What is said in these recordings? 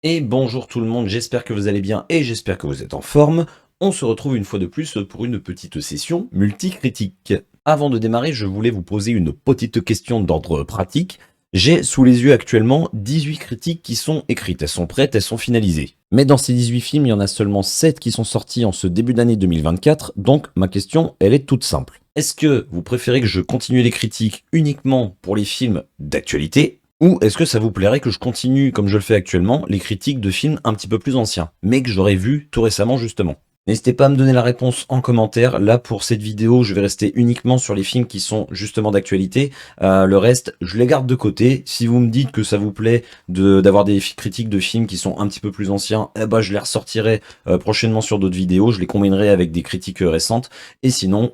Et bonjour tout le monde, j'espère que vous allez bien et j'espère que vous êtes en forme. On se retrouve une fois de plus pour une petite session multicritique. Avant de démarrer, je voulais vous poser une petite question d'ordre pratique. J'ai sous les yeux actuellement 18 critiques qui sont écrites, elles sont prêtes, elles sont finalisées. Mais dans ces 18 films, il y en a seulement 7 qui sont sortis en ce début d'année 2024, donc ma question, elle est toute simple. Est-ce que vous préférez que je continue les critiques uniquement pour les films d'actualité ? Ou est-ce que ça vous plairait que je continue, comme je le fais actuellement, les critiques de films un petit peu plus anciens, mais que j'aurais vu tout récemment justement? N'hésitez pas à me donner la réponse en commentaire. Là, pour cette vidéo, je vais rester uniquement sur les films qui sont justement d'actualité. Le reste, je les garde de côté. Si vous me dites que ça vous plaît d'avoir des critiques de films qui sont un petit peu plus anciens, eh ben, je les ressortirai prochainement sur d'autres vidéos. Je les combinerai avec des critiques récentes. Et sinon,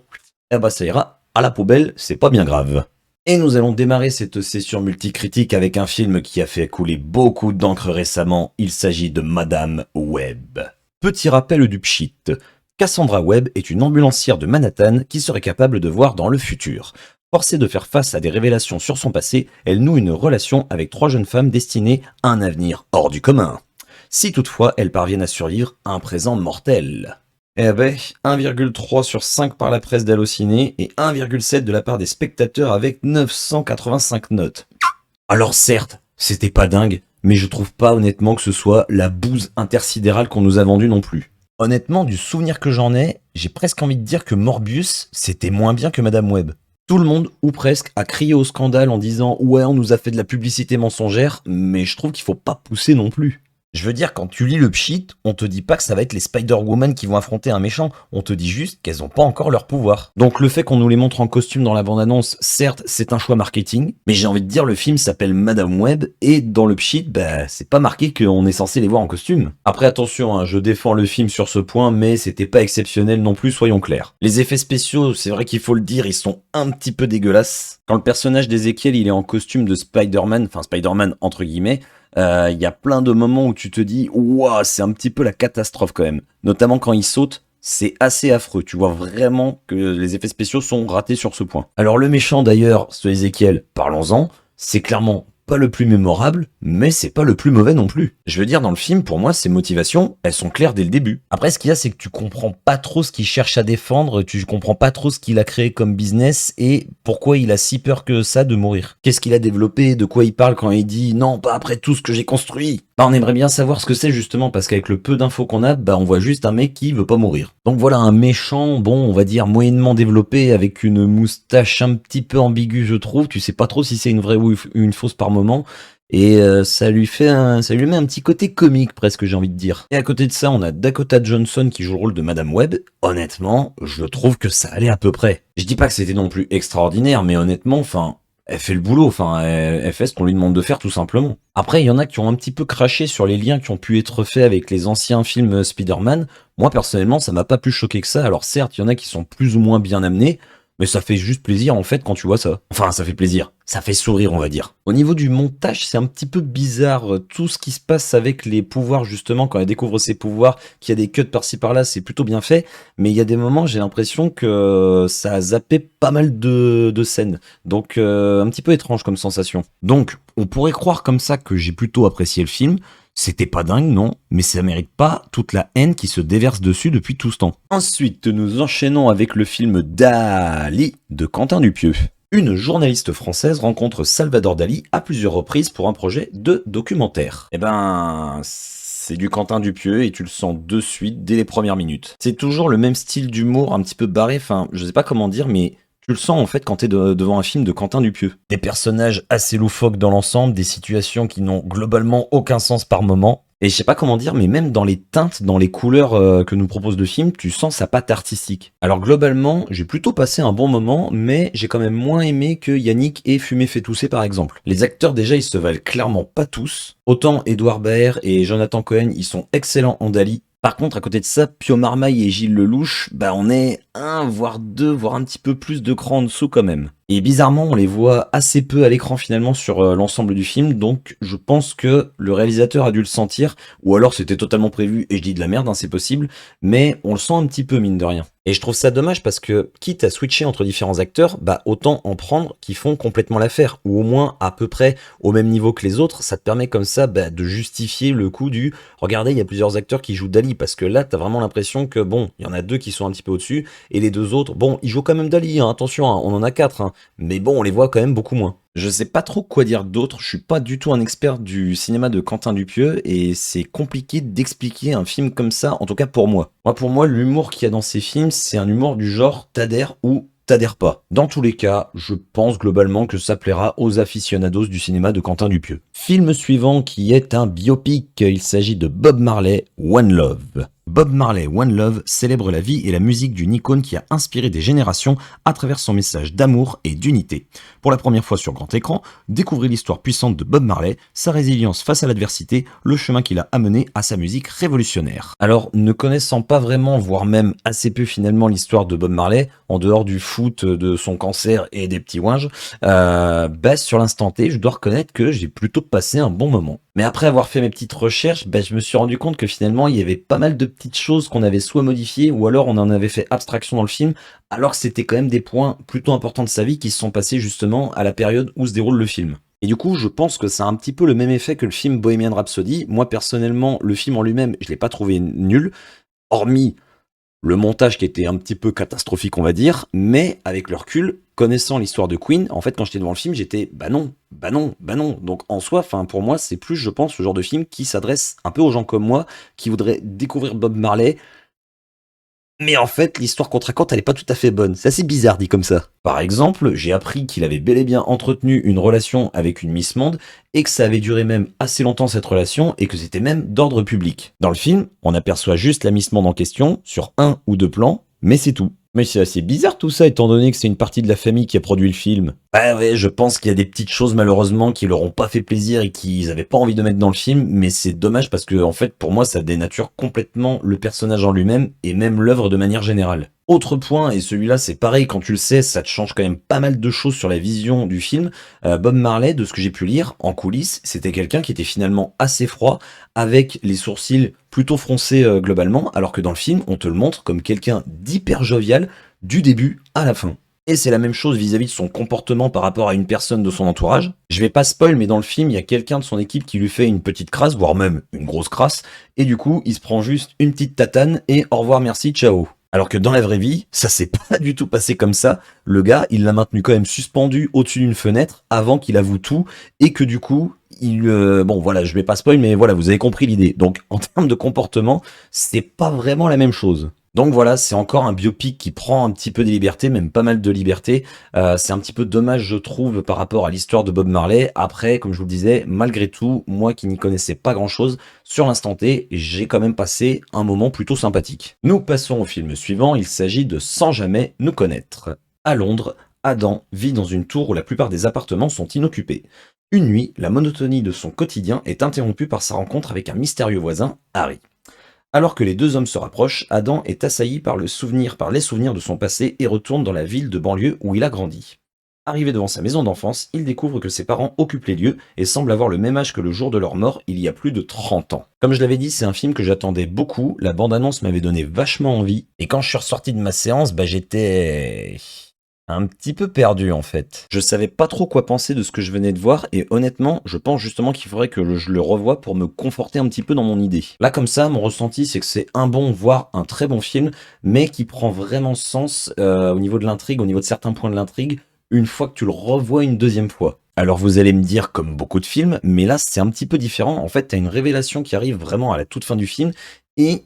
eh ben, ça ira à la poubelle. C'est pas bien grave. Et nous allons démarrer cette session multicritique avec un film qui a fait couler beaucoup d'encre récemment. Il s'agit de Madame Web. Petit rappel du pchit. Cassandra Webb est une ambulancière de Manhattan qui serait capable de voir dans le futur. Forcée de faire face à des révélations sur son passé, elle noue une relation avec 3 jeunes femmes destinées à un avenir hors du commun. Si toutefois elles parviennent à survivre à un présent mortel. Eh ben, 1,3 sur 5 par la presse d'Allociné et 1,7 de la part des spectateurs avec 985 notes. Alors certes, c'était pas dingue, mais je trouve pas honnêtement que ce soit la bouse intersidérale qu'on nous a vendue non plus. Honnêtement, du souvenir que j'en ai, j'ai presque envie de dire que Morbius, c'était moins bien que Madame Web. Tout le monde, ou presque, a crié au scandale en disant « Ouais, on nous a fait de la publicité mensongère », mais je trouve qu'il faut pas pousser non plus. Je veux dire, quand tu lis le pchit, on te dit pas que ça va être les Spider-Woman qui vont affronter un méchant, on te dit juste qu'elles ont pas encore leur pouvoir. Donc le fait qu'on nous les montre en costume dans la bande-annonce, certes, c'est un choix marketing, mais j'ai envie de dire, le film s'appelle Madame Web, et dans le pchit, bah, c'est pas marqué qu'on est censé les voir en costume. Après attention, hein, je défends le film sur ce point, mais c'était pas exceptionnel non plus, soyons clairs. Les effets spéciaux, c'est vrai qu'il faut le dire, ils sont un petit peu dégueulasses. Quand le personnage d'Ezekiel, il est en costume de Spider-Man, enfin Spider-Man entre guillemets, y a plein de moments où tu te dis ouah, c'est un petit peu la catastrophe quand même. Notamment quand il saute, c'est assez affreux. Tu vois vraiment que les effets spéciaux sont ratés sur ce point. Alors le méchant d'ailleurs, ce Ezekiel, parlons-en, c'est clairement pas le plus mémorable, mais c'est pas le plus mauvais non plus. Je veux dire, dans le film, pour moi, ses motivations, elles sont claires dès le début. Après, ce qu'il y a, c'est que tu comprends pas trop ce qu'il cherche à défendre, tu comprends pas trop ce qu'il a créé comme business et pourquoi il a si peur que ça de mourir. Qu'est-ce qu'il a développé, de quoi il parle quand il dit non, pas après tout ce que j'ai construit. Bah, on aimerait bien savoir ce que c'est justement, parce qu'avec le peu d'infos qu'on a, bah, on voit juste un mec qui veut pas mourir. Donc voilà un méchant, bon, on va dire moyennement développé, avec une moustache un petit peu ambiguë, je trouve. Tu sais pas trop si c'est une vraie ou une fausse par moment. Et ça lui met un petit côté comique presque, j'ai envie de dire. Et à côté de ça, on a Dakota Johnson qui joue le rôle de Madame Web. Honnêtement, je trouve que ça allait à peu près. Je dis pas que c'était non plus extraordinaire, mais honnêtement, enfin, elle fait le boulot, enfin, elle fait ce qu'on lui demande de faire tout simplement. Après, il y en a qui ont un petit peu craché sur les liens qui ont pu être faits avec les anciens films Spider-Man. Moi, personnellement, ça m'a pas plus choqué que ça. Alors certes, il y en a qui sont plus ou moins bien amenés, mais ça fait juste plaisir en fait quand tu vois ça. Enfin, ça fait plaisir. Ça fait sourire, on va dire. Au niveau du montage, c'est un petit peu bizarre. Tout ce qui se passe avec les pouvoirs, justement, quand elle découvre ses pouvoirs, qu'il y a des cuts par-ci par-là, c'est plutôt bien fait. Mais il y a des moments, j'ai l'impression que ça a zappé pas mal de scènes. Donc, un petit peu étrange comme sensation. Donc, on pourrait croire comme ça que j'ai plutôt apprécié le film. C'était pas dingue, non, mais ça mérite pas toute la haine qui se déverse dessus depuis tout ce temps. Ensuite, nous enchaînons avec le film Dali de Quentin Dupieux. Une journaliste française rencontre Salvador Dali à plusieurs reprises pour un projet de documentaire. Eh ben, c'est du Quentin Dupieux et tu le sens de suite dès les premières minutes. C'est toujours le même style d'humour un petit peu barré, enfin, je sais pas comment dire, mais tu le sens en fait quand t'es devant un film de Quentin Dupieux. Des personnages assez loufoques dans l'ensemble, des situations qui n'ont globalement aucun sens par moment. Et je sais pas comment dire, mais même dans les teintes, dans les couleurs que nous propose le film, tu sens sa patte artistique. Alors globalement, j'ai plutôt passé un bon moment, mais j'ai quand même moins aimé que Yannick et Fumé fait tousser par exemple. Les acteurs déjà, ils se valent clairement pas tous. Autant Edouard Baer et Jonathan Cohen, ils sont excellents en Dali. Par contre, à côté de ça, Pio Marmaille et Gilles Lelouch, bah on est un, voire deux, voire un petit peu plus de cran en dessous quand même. Et bizarrement, on les voit assez peu à l'écran finalement sur l'ensemble du film, donc je pense que le réalisateur a dû le sentir, ou alors c'était totalement prévu, et je dis de la merde, hein, c'est possible, mais on le sent un petit peu mine de rien. Et je trouve ça dommage parce que, quitte à switcher entre différents acteurs, bah autant en prendre qui font complètement l'affaire, ou au moins à peu près au même niveau que les autres, ça te permet comme ça bah, de justifier le coup du regardez, il y a plusieurs acteurs qui jouent Dali, parce que là, t'as vraiment l'impression que bon, il y en a deux qui sont un petit peu au-dessus, et les deux autres, bon, ils jouent quand même Dali, hein, attention, hein, on en a quatre, hein, mais bon, on les voit quand même beaucoup moins. Je sais pas trop quoi dire d'autre, je suis pas du tout un expert du cinéma de Quentin Dupieux, et c'est compliqué d'expliquer un film comme ça, en tout cas pour moi. Moi, pour moi, l'humour qu'il y a dans ces films, c'est un humour du genre t'adhères ou t'adhères pas. Dans tous les cas, je pense globalement que ça plaira aux aficionados du cinéma de Quentin Dupieux. Film suivant qui est un biopic, il s'agit de Bob Marley, One Love. Bob Marley, One Love célèbre la vie et la musique d'une icône qui a inspiré des générations à travers son message d'amour et d'unité. Pour la première fois sur grand écran, découvrez l'histoire puissante de Bob Marley, sa résilience face à l'adversité, le chemin qu'il a amené à sa musique révolutionnaire. Alors, ne connaissant pas vraiment, voire même assez peu finalement l'histoire de Bob Marley, en dehors du foot, de son cancer et des petits ouinges, bah, sur l'instant T, je dois reconnaître que j'ai plutôt passé un bon moment. Mais après avoir fait mes petites recherches, bah, je me suis rendu compte que finalement, il y avait pas mal de petites choses qu'on avait soit modifiées, ou alors on en avait fait abstraction dans le film, alors que c'était quand même des points plutôt importants de sa vie qui se sont passés justement à la période où se déroule le film. Et du coup, je pense que ça a un petit peu le même effet que le film Bohemian Rhapsody. Moi, personnellement, le film en lui-même, je l'ai pas trouvé nul, hormis le montage qui était un petit peu catastrophique, on va dire, mais avec le recul, connaissant l'histoire de Queen, en fait, quand j'étais devant le film, j'étais bah non, bah non, bah non. Donc en soi, enfin pour moi, c'est plus, je pense, ce genre de film qui s'adresse un peu aux gens comme moi, qui voudraient découvrir Bob Marley, mais en fait, l'histoire qu'on te raconte, elle est pas tout à fait bonne. C'est assez bizarre dit comme ça. Par exemple, j'ai appris qu'il avait bel et bien entretenu une relation avec une Miss Monde et que ça avait duré même assez longtemps cette relation et que c'était même d'ordre public. Dans le film, on aperçoit juste la Miss Monde en question sur un ou deux plans, mais c'est tout. Mais c'est assez bizarre tout ça, étant donné que c'est une partie de la famille qui a produit le film. Ah ouais, je pense qu'il y a des petites choses malheureusement qui leur ont pas fait plaisir et qu'ils avaient pas envie de mettre dans le film, mais c'est dommage parce que en fait pour moi ça dénature complètement le personnage en lui-même et même l'œuvre de manière générale. Autre point, et celui-là c'est pareil, quand tu le sais, ça te change quand même pas mal de choses sur la vision du film. Bob Marley, de ce que j'ai pu lire en coulisses, c'était quelqu'un qui était finalement assez froid, avec les sourcils plutôt froncés globalement, alors que dans le film, on te le montre comme quelqu'un d'hyper jovial du début à la fin. Et c'est la même chose vis-à-vis de son comportement par rapport à une personne de son entourage. Je vais pas spoil, mais dans le film, il y a quelqu'un de son équipe qui lui fait une petite crasse, voire même une grosse crasse, et du coup, il se prend juste une petite tatane et au revoir, merci, ciao. Alors que dans la vraie vie, ça s'est pas du tout passé comme ça. Le gars, il l'a maintenu quand même suspendu au-dessus d'une fenêtre avant qu'il avoue tout et que du coup, bon voilà, je vais pas spoil, mais voilà, vous avez compris l'idée. Donc en termes de comportement, c'est pas vraiment la même chose. Donc voilà, c'est encore un biopic qui prend un petit peu des libertés, même pas mal de libertés. C'est un petit peu dommage, je trouve, par rapport à l'histoire de Bob Marley. Après, comme je vous le disais, malgré tout, moi qui n'y connaissais pas grand-chose, sur l'instant T, j'ai quand même passé un moment plutôt sympathique. Nous passons au film suivant, il s'agit de Sans jamais nous connaître. À Londres, Adam vit dans une tour où la plupart des appartements sont inoccupés. Une nuit, la monotonie de son quotidien est interrompue par sa rencontre avec un mystérieux voisin, Harry. Alors que les deux hommes se rapprochent, Adam est assailli par les souvenirs de son passé et retourne dans la ville de banlieue où il a grandi. Arrivé devant sa maison d'enfance, il découvre que ses parents occupent les lieux et semblent avoir le même âge que le jour de leur mort il y a plus de 30 ans. Comme je l'avais dit, c'est un film que j'attendais beaucoup, la bande-annonce m'avait donné vachement envie, et quand je suis ressorti de ma séance, j'étais un petit peu perdu en fait. Je savais pas trop quoi penser de ce que je venais de voir et honnêtement, je pense justement qu'il faudrait que je le revoie pour me conforter un petit peu dans mon idée. Là comme ça, mon ressenti c'est que c'est un bon, voire un très bon film, mais qui prend vraiment sens au niveau de l'intrigue, au niveau de certains points de l'intrigue, une fois que tu le revois une deuxième fois. Alors vous allez me dire comme beaucoup de films, mais là c'est un petit peu différent. En fait, t'as une révélation qui arrive vraiment à la toute fin du film et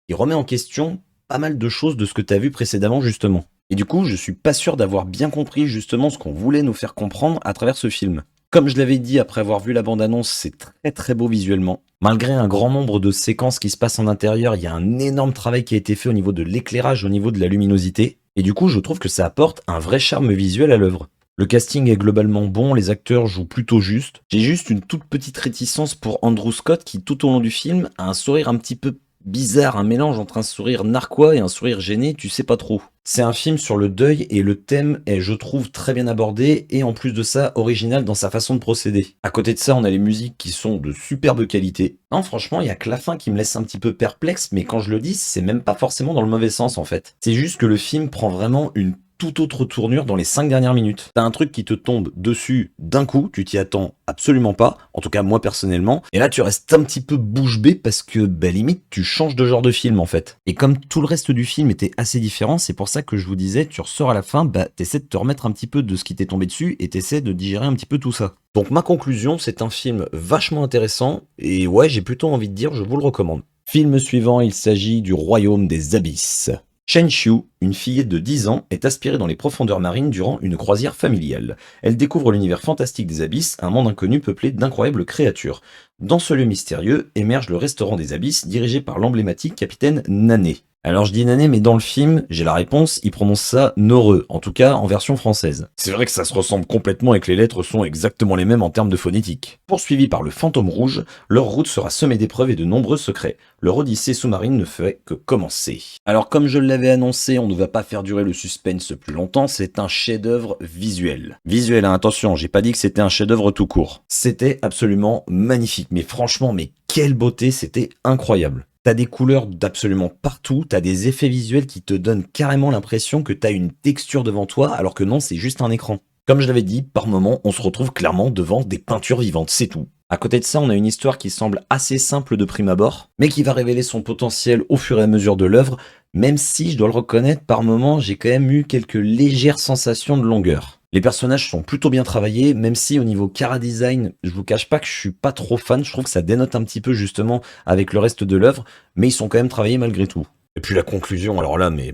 il remet en question pas mal de choses de ce que t'as vu précédemment justement. Et du coup, je suis pas sûr d'avoir bien compris justement ce qu'on voulait nous faire comprendre à travers ce film. Comme je l'avais dit après avoir vu la bande-annonce, c'est très très beau visuellement. Malgré un grand nombre de séquences qui se passent en intérieur, il y a un énorme travail qui a été fait au niveau de l'éclairage, au niveau de la luminosité. Et du coup, je trouve que ça apporte un vrai charme visuel à l'œuvre. Le casting est globalement bon, les acteurs jouent plutôt juste. J'ai juste une toute petite réticence pour Andrew Scott qui tout au long du film a un sourire un petit peu bizarre, un mélange entre un sourire narquois et un sourire gêné, tu sais pas trop. C'est un film sur le deuil et le thème est, je trouve, très bien abordé et en plus de ça, original dans sa façon de procéder. À côté de ça, on a les musiques qui sont de superbe qualité. Non, franchement, il y a que la fin qui me laisse un petit peu perplexe, mais quand je le dis, c'est même pas forcément dans le mauvais sens en fait. C'est juste que le film prend vraiment une toute autre tournure dans les 5 dernières minutes. T'as un truc qui te tombe dessus d'un coup, tu t'y attends absolument pas, en tout cas moi personnellement, et là tu restes un petit peu bouche bée parce que bah limite tu changes de genre de film en fait. Et comme tout le reste du film était assez différent, c'est pour ça que je vous disais, tu ressors à la fin, bah t'essaies de te remettre un petit peu de ce qui t'est tombé dessus et t'essaies de digérer un petit peu tout ça. Donc ma conclusion, c'est un film vachement intéressant, et ouais j'ai plutôt envie de dire je vous le recommande. Film suivant, il s'agit du Royaume des Abysses. Shen Xiu, une fillette de 10 ans, est aspirée dans les profondeurs marines durant une croisière familiale. Elle découvre l'univers fantastique des abysses, un monde inconnu peuplé d'incroyables créatures. Dans ce lieu mystérieux émerge le restaurant des abysses, dirigé par l'emblématique capitaine Nané. Alors je dis Nané, mais dans le film, j'ai la réponse, il prononce ça Noreux, en tout cas en version française. C'est vrai que ça se ressemble complètement et que les lettres sont exactement les mêmes en termes de phonétique. Poursuivi par le fantôme rouge, leur route sera semée d'épreuves et de nombreux secrets. Leur odyssée sous-marine ne fait que commencer. Alors comme je l'avais annoncé, on ne va pas faire durer le suspense plus longtemps, c'est un chef-d'œuvre visuel. Visuel, hein, attention, j'ai pas dit que c'était un chef-d'œuvre tout court. C'était absolument magnifique, mais franchement, mais quelle beauté, c'était incroyable. T'as des couleurs d'absolument partout, t'as des effets visuels qui te donnent carrément l'impression que t'as une texture devant toi, alors que non, c'est juste un écran. Comme je l'avais dit, par moments, on se retrouve clairement devant des peintures vivantes, c'est tout. À côté de ça, on a une histoire qui semble assez simple de prime abord, mais qui va révéler son potentiel au fur et à mesure de l'œuvre, même si, je dois le reconnaître, par moments, j'ai quand même eu quelques légères sensations de longueur. Les personnages sont plutôt bien travaillés, même si au niveau chara-design, je vous cache pas que je suis pas trop fan, je trouve que ça dénote un petit peu justement avec le reste de l'œuvre, mais ils sont quand même travaillés malgré tout. Et puis la conclusion, alors là, mais...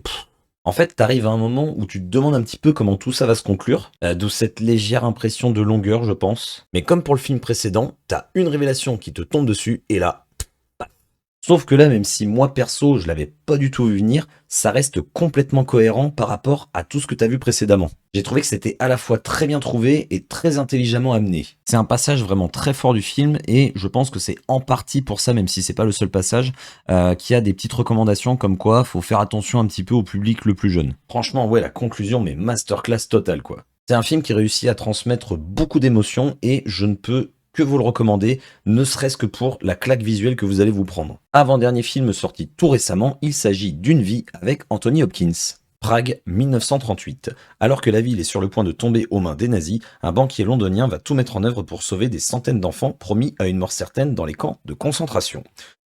En fait, t'arrives à un moment où tu te demandes un petit peu comment tout ça va se conclure, d'où cette légère impression de longueur, je pense. Mais comme pour le film précédent, t'as une révélation qui te tombe dessus, et là... Sauf que là, même si moi perso, je l'avais pas du tout vu venir, ça reste complètement cohérent par rapport à tout ce que t'as vu précédemment. J'ai trouvé que c'était à la fois très bien trouvé et très intelligemment amené. C'est un passage vraiment très fort du film et je pense que c'est en partie pour ça, même si c'est pas le seul passage, qu'il y a des petites recommandations comme quoi faut faire attention un petit peu au public le plus jeune. Franchement, ouais, la conclusion, mais masterclass totale quoi. C'est un film qui réussit à transmettre beaucoup d'émotions et je ne peux que vous le recommander, ne serait-ce que pour la claque visuelle que vous allez vous prendre. Avant-dernier film sorti tout récemment, il s'agit d'Une vie avec Anthony Hopkins. Prague, 1938. Alors que la ville est sur le point de tomber aux mains des nazis, un banquier londonien va tout mettre en œuvre pour sauver des centaines d'enfants promis à une mort certaine dans les camps de concentration.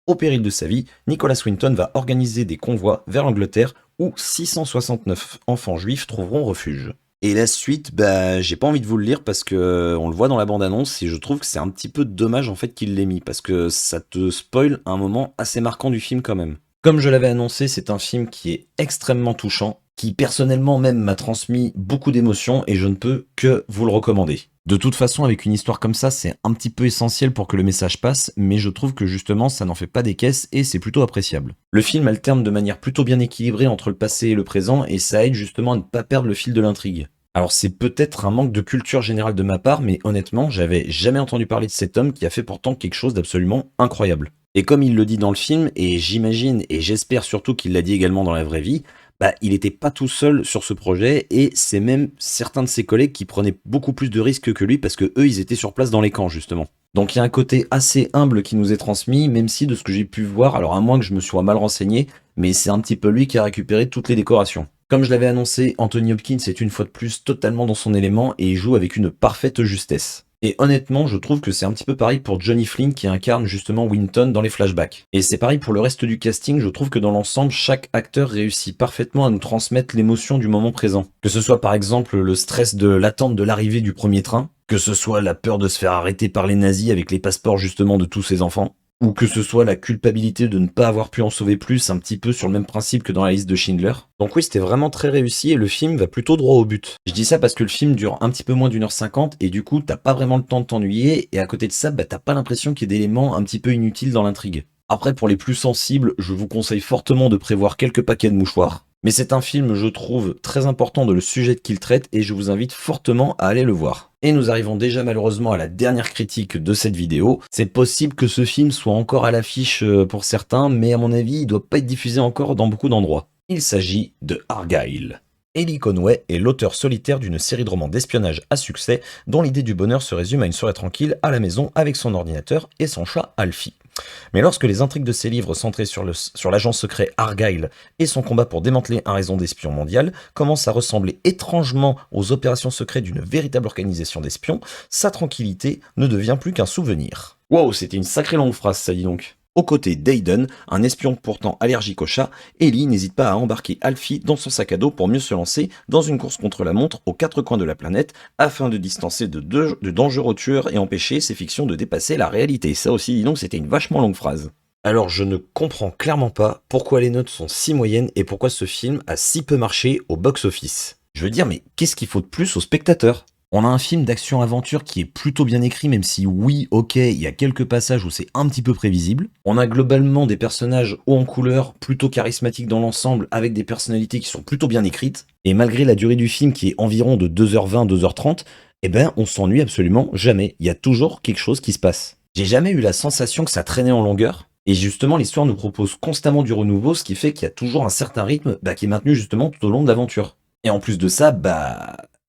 Au péril de sa vie, Nicholas Winton va organiser des convois vers l'Angleterre où 669 enfants juifs trouveront refuge. Et la suite, bah, j'ai pas envie de vous le lire parce que on le voit dans la bande-annonce et je trouve que c'est un petit peu dommage en fait qu'il l'ait mis parce que ça te spoil un moment assez marquant du film quand même. Comme je l'avais annoncé, c'est un film qui est extrêmement touchant, qui personnellement même m'a transmis beaucoup d'émotions et je ne peux que vous le recommander. De toute façon, avec une histoire comme ça, c'est un petit peu essentiel pour que le message passe, mais je trouve que justement, ça n'en fait pas des caisses et c'est plutôt appréciable. Le film alterne de manière plutôt bien équilibrée entre le passé et le présent et ça aide justement à ne pas perdre le fil de l'intrigue. Alors c'est peut-être un manque de culture générale de ma part, mais honnêtement, j'avais jamais entendu parler de cet homme qui a fait pourtant quelque chose d'absolument incroyable. Et comme il le dit dans le film, et j'imagine et j'espère surtout qu'il l'a dit également dans la vraie vie, bah il était pas tout seul sur ce projet et c'est même certains de ses collègues qui prenaient beaucoup plus de risques que lui parce que eux ils étaient sur place dans les camps justement. Donc il y a un côté assez humble qui nous est transmis, même si de ce que j'ai pu voir, alors à moins que je me sois mal renseigné, mais c'est un petit peu lui qui a récupéré toutes les décorations. Comme je l'avais annoncé, Anthony Hopkins est une fois de plus totalement dans son élément et il joue avec une parfaite justesse. Et honnêtement, je trouve que c'est un petit peu pareil pour Johnny Flynn qui incarne justement Winton dans les flashbacks. Et c'est pareil pour le reste du casting, je trouve que dans l'ensemble, chaque acteur réussit parfaitement à nous transmettre l'émotion du moment présent. Que ce soit par exemple le stress de l'attente de l'arrivée du premier train, que ce soit la peur de se faire arrêter par les nazis avec les passeports justement de tous ses enfants, ou que ce soit la culpabilité de ne pas avoir pu en sauver plus, un petit peu sur le même principe que dans la liste de Schindler. Donc oui, c'était vraiment très réussi et le film va plutôt droit au but. Je dis ça parce que le film dure un petit peu moins d'1h50 et du coup, t'as pas vraiment le temps de t'ennuyer et à côté de ça, bah t'as pas l'impression qu'il y ait d'éléments un petit peu inutiles dans l'intrigue. Après, pour les plus sensibles, je vous conseille fortement de prévoir quelques paquets de mouchoirs. Mais c'est un film, je trouve, très important de le sujet qu'il traite et je vous invite fortement à aller le voir. Et nous arrivons déjà malheureusement à la dernière critique de cette vidéo. C'est possible que ce film soit encore à l'affiche pour certains, mais à mon avis, il doit pas être diffusé encore dans beaucoup d'endroits. Il s'agit de Argyle. Ellie Conway est l'auteur solitaire d'une série de romans d'espionnage à succès dont l'idée du bonheur se résume à une soirée tranquille à la maison avec son ordinateur et son chat Alfie. Mais lorsque les intrigues de ses livres centrés sur l'agent secret Argyle et son combat pour démanteler un réseau d'espions mondial commencent à ressembler étrangement aux opérations secrètes d'une véritable organisation d'espions, sa tranquillité ne devient plus qu'un souvenir. Wow, c'était une sacrée longue phrase, ça dit donc. Aux côtés d'Aiden, un espion pourtant allergique aux chats, Ellie n'hésite pas à embarquer Alfie dans son sac à dos pour mieux se lancer dans une course contre la montre aux quatre coins de la planète afin de distancer de dangereux tueurs et empêcher ces fictions de dépasser la réalité. Ça aussi, dis donc, c'était une vachement longue phrase. Alors je ne comprends clairement pas pourquoi les notes sont si moyennes et pourquoi ce film a si peu marché au box-office. Je veux dire, mais qu'est-ce qu'il faut de plus aux spectateurs ? On a un film d'action-aventure qui est plutôt bien écrit, même si oui, ok, il y a quelques passages où c'est un petit peu prévisible. On a globalement des personnages hauts en couleur, plutôt charismatiques dans l'ensemble, avec des personnalités qui sont plutôt bien écrites. Et malgré la durée du film qui est environ de 2h20, 2h30, eh ben on s'ennuie absolument jamais. Il y a toujours quelque chose qui se passe. J'ai jamais eu la sensation que ça traînait en longueur. Et justement, l'histoire nous propose constamment du renouveau, ce qui fait qu'il y a toujours un certain rythme qui est maintenu justement tout au long de l'aventure. Et en plus de ça,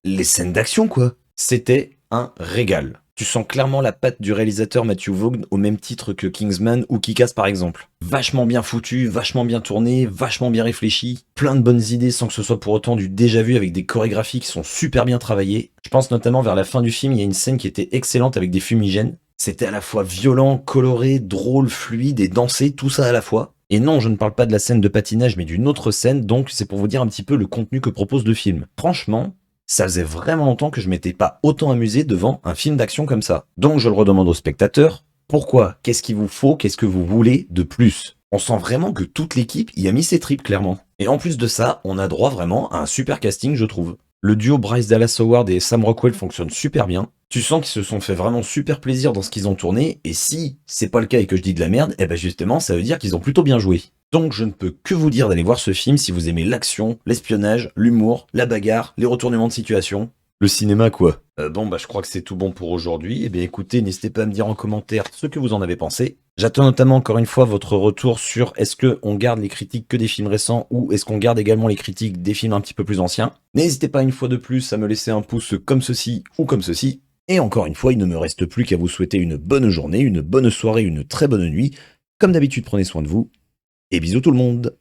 les scènes d'action, quoi. C'était un régal. Tu sens clairement la patte du réalisateur Matthew Vaughn au même titre que Kingsman ou Kick-Ass par exemple. Vachement bien foutu, vachement bien tourné, vachement bien réfléchi, plein de bonnes idées sans que ce soit pour autant du déjà vu avec des chorégraphies qui sont super bien travaillées. Je pense notamment vers la fin du film, il y a une scène qui était excellente avec des fumigènes. C'était à la fois violent, coloré, drôle, fluide et dansé, tout ça à la fois. Et non, je ne parle pas de la scène de patinage mais d'une autre scène, donc c'est pour vous dire un petit peu le contenu que propose le film. Franchement, ça faisait vraiment longtemps que je m'étais pas autant amusé devant un film d'action comme ça. Donc je le redemande aux spectateurs, pourquoi ? Qu'est-ce qu'il vous faut ? Qu'est-ce que vous voulez de plus ? On sent vraiment que toute l'équipe y a mis ses tripes clairement. Et en plus de ça, on a droit vraiment à un super casting je trouve. Le duo Bryce Dallas Howard et Sam Rockwell fonctionne super bien. Tu sens qu'ils se sont fait vraiment super plaisir dans ce qu'ils ont tourné, et si c'est pas le cas et que je dis de la merde, eh ben justement ça veut dire qu'ils ont plutôt bien joué. Donc je ne peux que vous dire d'aller voir ce film si vous aimez l'action, l'espionnage, l'humour, la bagarre, les retournements de situation. Le cinéma quoi. Je crois que c'est tout bon pour aujourd'hui. Eh bien écoutez, n'hésitez pas à me dire en commentaire ce que vous en avez pensé. J'attends notamment encore une fois votre retour sur est-ce qu'on garde les critiques que des films récents ou est-ce qu'on garde également les critiques des films un petit peu plus anciens. N'hésitez pas une fois de plus à me laisser un pouce comme ceci ou comme ceci. Et encore une fois, il ne me reste plus qu'à vous souhaiter une bonne journée, une bonne soirée, une très bonne nuit. Comme d'habitude, prenez soin de vous. Et bisous tout le monde.